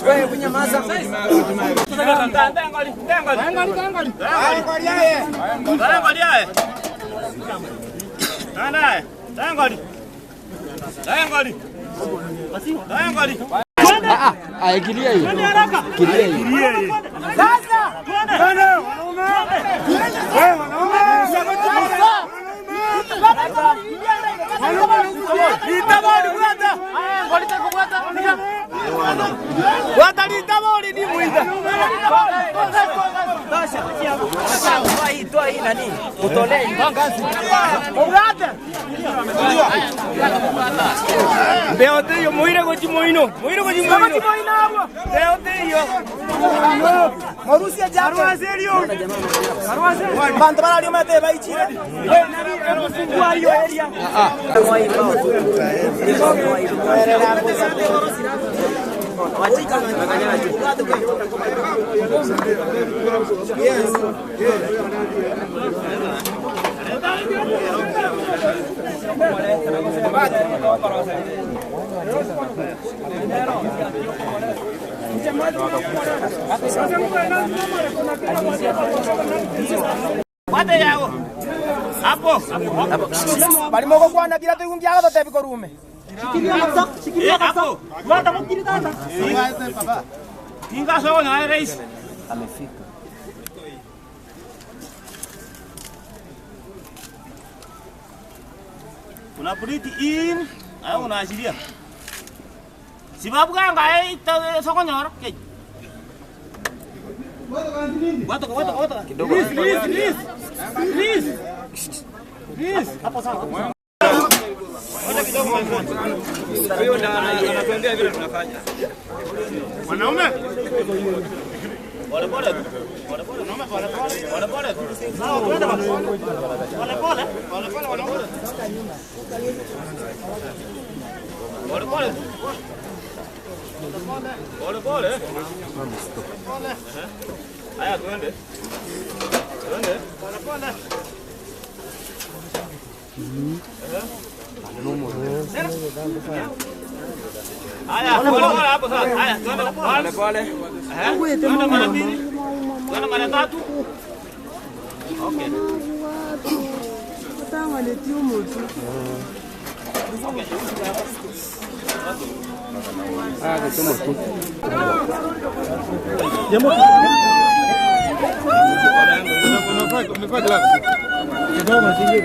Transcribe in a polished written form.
Wewe kunyamaza. Kilia hiyo. Kilia hiyo. Sasa. Mate yao. Hapo. Bali moko kwana kila tu kungia hata tepi korume. Shikilia hapo. Wata mkiri tata. Baba. Kinga sawa na rais. Amefika. Una breathe in, au unaashiria. Sababu ganga soko nyoro. Wata. Kidogo. Please. Hapo sawa. Wacha kidogo mwanzo. Huyo ndo anatuambia vile tunafanya. Wanaume. Pole. Naomba pole. Sawa, twende basi. Pole. Wanaume. Pole. Haya twende. Pole. Haya, pole hapo sasa. Haya, twende pole. Twende mara mbili. Twende mara tatu. Okay. Tanga le tiu motu. Okay. Le tiu motu. Me faz claro. Vamos seguir.